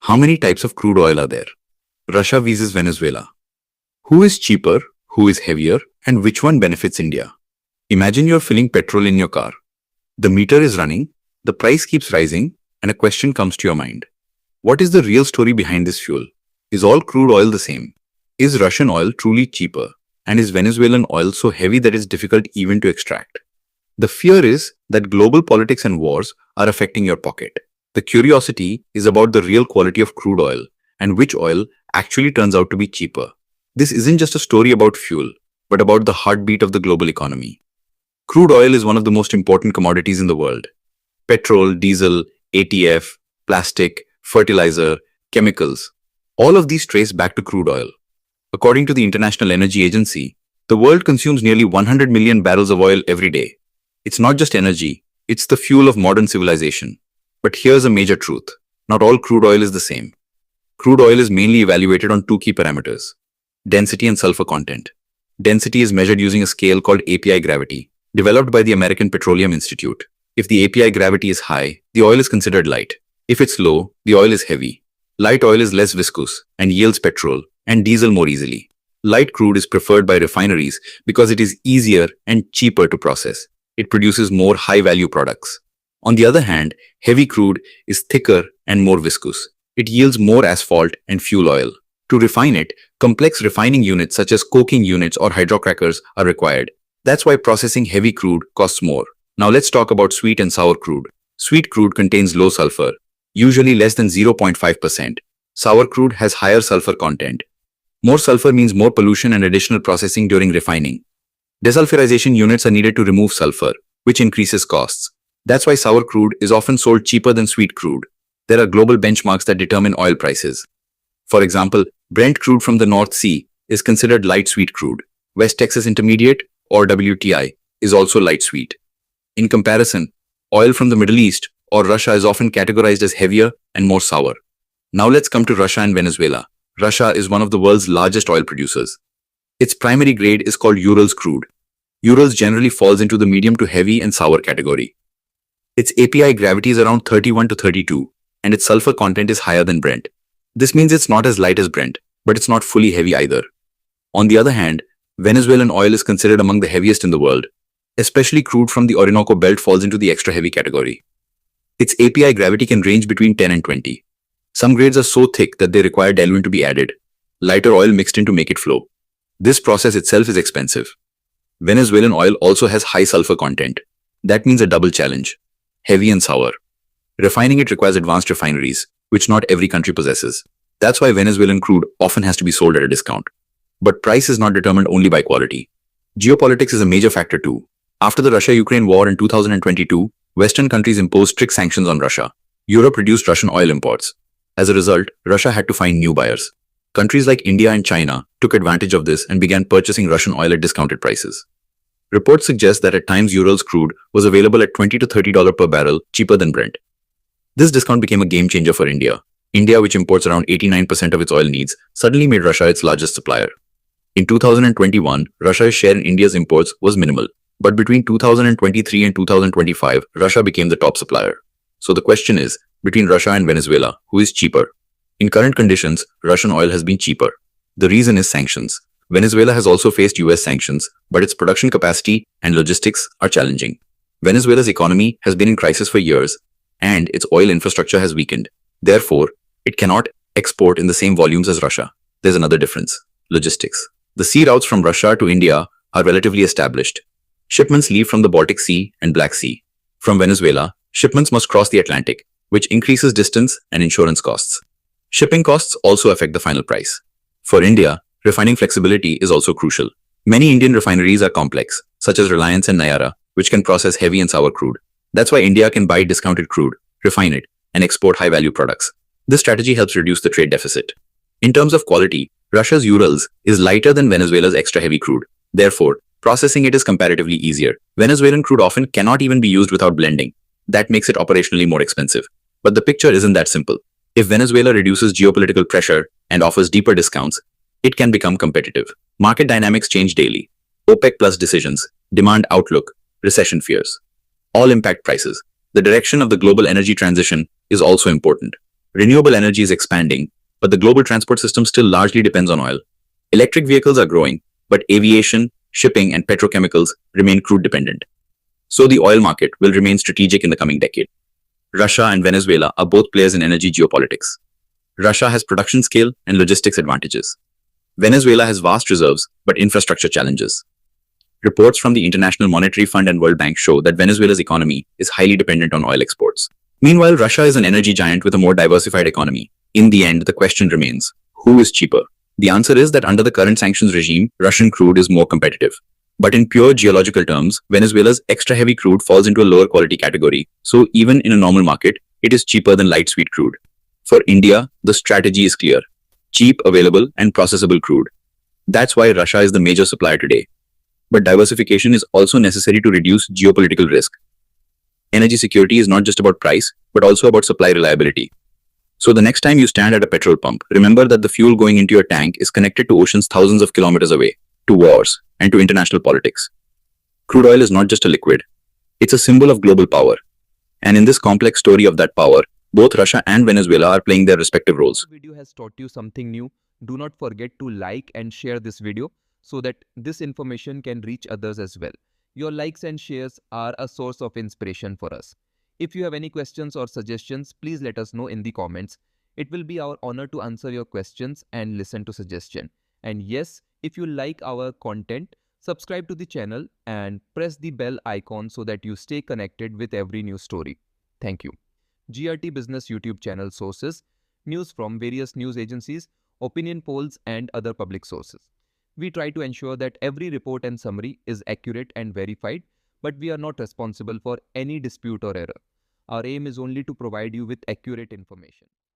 How many types of crude oil are there? Russia versus Venezuela. Who is cheaper, who is heavier, and which one benefits India? Imagine you're filling petrol in your car. The meter is running, the price keeps rising, and a question comes to your mind. What is the real story behind this fuel? Is all crude oil the same? Is Russian oil truly cheaper? And is Venezuelan oil so heavy that it's difficult even to extract? The fear is that global politics and wars are affecting your pocket. The curiosity is about the real quality of crude oil and which oil actually turns out to be cheaper. This isn't just a story about fuel, but about the heartbeat of the global economy. Crude oil is one of the most important commodities in the world. Petrol, diesel, ATF, plastic, fertilizer, chemicals, all of these trace back to crude oil. According to the International Energy Agency, the world consumes nearly 100 million barrels of oil every day. It's not just energy, it's the fuel of modern civilization. But here's a major truth. Not all crude oil is the same. Crude oil is mainly evaluated on two key parameters: density and sulfur content. Density is measured using a scale called API gravity, developed by the American Petroleum Institute. If the API gravity is high, the oil is considered light. If it's low, the oil is heavy. Light oil is less viscous and yields petrol and diesel more easily. Light crude is preferred by refineries because it is easier and cheaper to process. It produces more high-value products. On the other hand, heavy crude is thicker and more viscous. It yields more asphalt and fuel oil. To refine it, complex refining units such as coking units or hydrocrackers are required. That's why processing heavy crude costs more. Now let's talk about sweet and sour crude. Sweet crude contains low sulfur, usually less than 0.5%. Sour crude has higher sulfur content. More sulfur means more pollution and additional processing during refining. Desulfurization units are needed to remove sulfur, which increases costs. That's why sour crude is often sold cheaper than sweet crude. There are global benchmarks that determine oil prices. For example, Brent crude from the North Sea is considered light sweet crude. West Texas Intermediate, or WTI, is also light sweet. In comparison, oil from the Middle East or Russia is often categorized as heavier and more sour. Now let's come to Russia and Venezuela. Russia is one of the world's largest oil producers. Its primary grade is called Urals crude. Urals generally falls into the medium to heavy and sour category. Its API gravity is around 31 to 32, and its sulfur content is higher than Brent. This means it's not as light as Brent, but it's not fully heavy either. On the other hand, Venezuelan oil is considered among the heaviest in the world. Especially crude from the Orinoco belt falls into the extra heavy category. Its API gravity can range between 10 and 20. Some grades are so thick that they require diluent to be added, lighter oil mixed in to make it flow. This process itself is expensive. Venezuelan oil also has high sulfur content. That means a double challenge: heavy and sour. Refining it requires advanced refineries, which not every country possesses. That's why Venezuelan crude often has to be sold at a discount. But price is not determined only by quality. Geopolitics is a major factor too. After the Russia-Ukraine war in 2022, Western countries imposed strict sanctions on Russia. Europe reduced Russian oil imports. As a result, Russia had to find new buyers. Countries like India and China took advantage of this and began purchasing Russian oil at discounted prices. Reports suggest that at times Urals crude was available at $20 to $30 per barrel, cheaper than Brent. This discount became a game changer for India. India, which imports around 89% of its oil needs, suddenly made Russia its largest supplier. In 2021, Russia's share in India's imports was minimal. But between 2023 and 2025, Russia became the top supplier. So the question is, between Russia and Venezuela, who is cheaper? In current conditions, Russian oil has been cheaper. The reason is sanctions. Venezuela has also faced US sanctions, but its production capacity and logistics are challenging. Venezuela's economy has been in crisis for years, and its oil infrastructure has weakened. Therefore, it cannot export in the same volumes as Russia. There's another difference: logistics. The sea routes from Russia to India are relatively established. Shipments leave from the Baltic Sea and Black Sea. From Venezuela, shipments must cross the Atlantic, which increases distance and insurance costs. Shipping costs also affect the final price. For India, refining flexibility is also crucial. Many Indian refineries are complex, such as Reliance and Nayara, which can process heavy and sour crude. That's why India can buy discounted crude, refine it, and export high-value products. This strategy helps reduce the trade deficit. In terms of quality, Russia's Urals is lighter than Venezuela's extra heavy crude. Therefore, processing it is comparatively easier. Venezuelan crude often cannot even be used without blending. That makes it operationally more expensive. But the picture isn't that simple. If Venezuela reduces geopolitical pressure and offers deeper discounts, it can become competitive. Market dynamics change daily. OPEC plus decisions, demand outlook, recession fears, all impact prices. The direction of the global energy transition is also important. Renewable energy is expanding, but the global transport system still largely depends on oil. Electric vehicles are growing, but aviation, shipping, and petrochemicals remain crude dependent. So the oil market will remain strategic in the coming decade. Russia and Venezuela are both players in energy geopolitics. Russia has production scale and logistics advantages. Venezuela has vast reserves, but infrastructure challenges. Reports from the International Monetary Fund and World Bank show that Venezuela's economy is highly dependent on oil exports. Meanwhile, Russia is an energy giant with a more diversified economy. In the end, the question remains, who is cheaper? The answer is that under the current sanctions regime, Russian crude is more competitive. But in pure geological terms, Venezuela's extra-heavy crude falls into a lower quality category, so even in a normal market, it is cheaper than light sweet crude. For India, the strategy is clear. Cheap, available, and processable crude. That's why Russia is the major supplier today. But diversification is also necessary to reduce geopolitical risk. Energy security is not just about price, but also about supply reliability. So the next time you stand at a petrol pump, remember that the fuel going into your tank is connected to oceans thousands of kilometers away, to wars, and to international politics. Crude oil is not just a liquid. It's a symbol of global power. And in this complex story of that power, both Russia and Venezuela are playing their respective roles. If this video has taught you something new, do not forget to like and share this video so that this information can reach others as well. Your likes and shares are a source of inspiration for us. If you have any questions or suggestions, please let us know in the comments. It will be our honor to answer your questions and listen to suggestions. And yes, if you like our content, subscribe to the channel and press the bell icon so that you stay connected with every new story. Thank you. GRT Business YouTube channel sources, news from various news agencies, opinion polls and other public sources. We try to ensure that every report and summary is accurate and verified, but we are not responsible for any dispute or error. Our aim is only to provide you with accurate information.